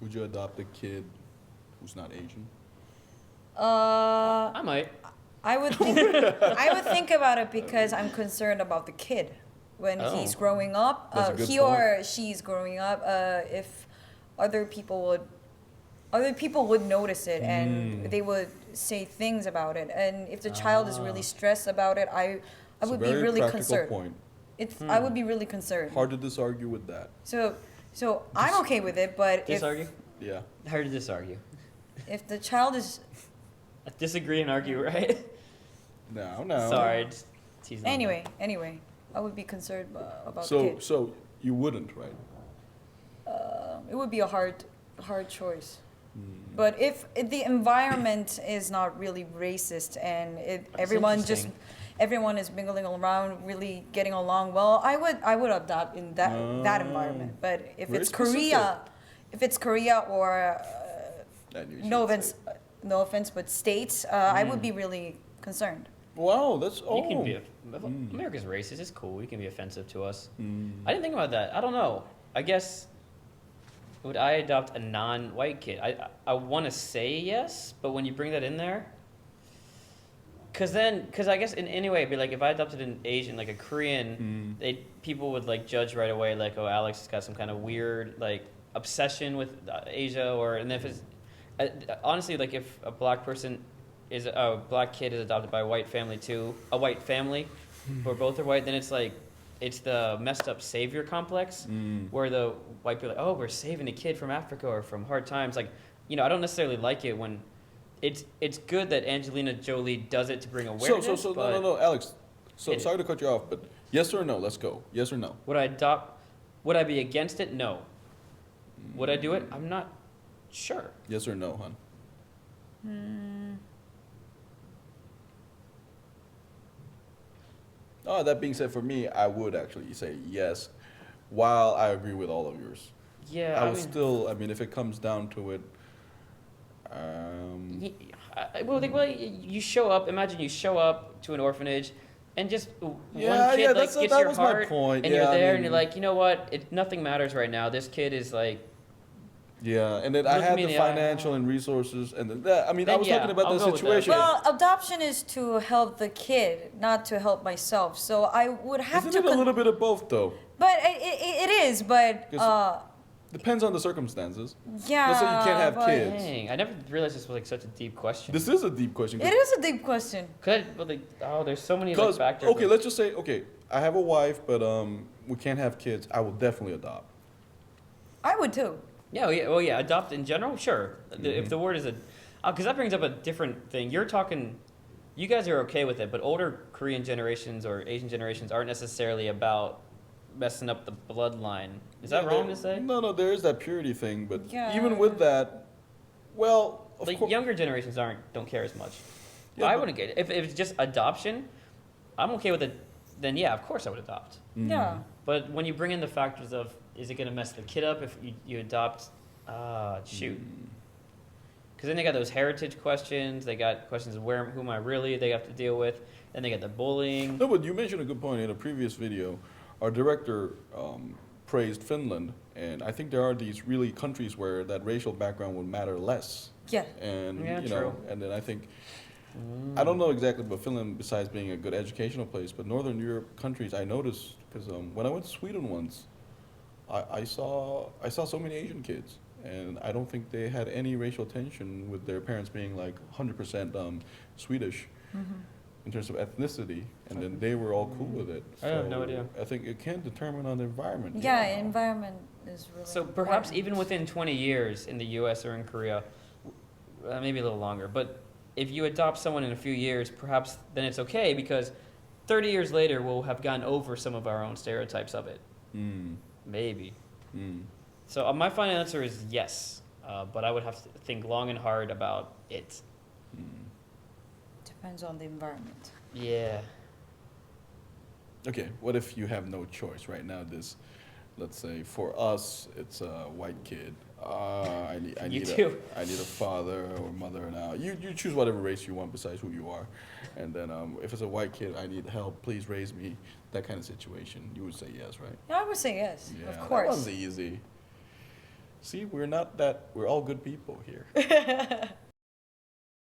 Would you adopt a kid who's not Asian? I might. I would think I would think about it because I'm concerned about the kid when he's Oh. growing up. That's a good He point. or she's growing up. If other people would notice it and they would say things about it, and if the child is really stressed about it, I It's a would be very really practical concerned. point. I would be really concerned. Hard to disargue with that. So I'm okay with it, but Disargue? Yeah. Hard to disargue. if the child is Disagree and argue, right? No. Sorry. Just teasing on anyway, I would be concerned about the So kid. so you wouldn't, right? It would be a hard choice. Hmm. But if the environment is not really racist and interesting. everyone is mingling around, really getting along well, I would adopt in that environment. But if Very it's Korea or And you no should offense, say. no offense, but states, I would be really concerned. Wow, that's You can be. Mm. America's racist. It's cool. You can be offensive to us. Mm. I didn't think about that. I don't know. I guess. Would I adopt a non-white kid? I want to say yes, but when you bring that in there, because I guess in any way, it'd be like if I adopted an Asian, like a Korean, people would like judge right away, like, oh, Alex has got some kind of weird like obsession with Asia, and if it's honestly like if a black kid is adopted by a white family too, a white family, where both are white, then it's like. It's the messed up savior complex where the white people are like, oh, we're saving a kid from Africa or from hard times. Like, I don't necessarily like it when it's good that Angelina Jolie does it to bring awareness. So but no, Alex. So sorry to cut you off, but yes or no? Let's go. Yes or no? Would I adopt? Would I be against it? No. Would I do it? I'm not sure. Yes or no, hon? Oh, that being said, for me, I would actually say yes, while I agree with all of yours. Yeah, I would still. I mean, if it comes down to it, you show up. Imagine you show up to an orphanage, and just one Yeah, kid yeah, like that gets your was my heart, point. and Yeah, you're I there, mean- and you're like, you know what? Nothing matters right now. This kid is like, yeah, and then I Look had me in the the eye. financial and resources, and then that. I mean, I Then was yeah, talking about I'll the go with that. situation. Well, adoption is to help the kid, not to help myself. So I would have Isn't to. it a little bit of both, though? But it is. But 'Cause Depends on the circumstances. yeah. Let's say you can't have but kids. dang, I never realized this was like such a deep question. This is a deep question. It is a deep question. There's so many like Because factors. okay, let's just say I have a wife, but we can't have kids. I will definitely adopt. I would too. Yeah, adopt in general, sure. If the word is because that brings up a different thing. You're talking, you guys are okay with it, but older Korean generations or Asian generations aren't necessarily about messing up the bloodline. Is that wrong to say? No, there is that purity thing, but Yeah. even with that, well, of Like course, younger generations don't care as much. Yeah, I but- wouldn't get it. If it's just adoption, I'm okay with it. Then yeah, of course I would adopt. Yeah. But when you bring in the factors of, is it going to mess the kid up if you adopt? Shoot. Because then they got those heritage questions. They got questions of who am I really? They have to deal with. Then they got the bullying. No, but you mentioned a good point in a previous video. Our director praised Finland, and I think there are these really countries where that racial background would matter less. Yeah. And Yeah, you true. know, and then I think I don't know exactly about Finland besides being a good educational place, but Northern Europe countries I noticed because when I went to Sweden once, I saw so many Asian kids, and I don't think they had any racial tension with their parents being like 100% Swedish in terms of ethnicity, and then they were all cool with it. I have no idea. I think it can determine on the environment. Yeah, environment is really. So perhaps important. even within 20 years in the U.S. or in Korea, maybe a little longer, but if you adopt someone in a few years, perhaps then it's okay because 30 years later we'll have gone over some of our own stereotypes of it. Maybe. So my final answer is yes, but I would have to think long and hard about it. Depends on the environment. Yeah. Okay, what if you have no choice right now? Let's say for us, it's a white kid. I need a father or mother now. You choose whatever race you want besides who you are, and then if it's a white kid, I need help. Please raise me. That kind of situation, you would say yes, right? Yeah, I would say yes. Yeah, Of that course. one's easy. See, we're not that. We're all good people here.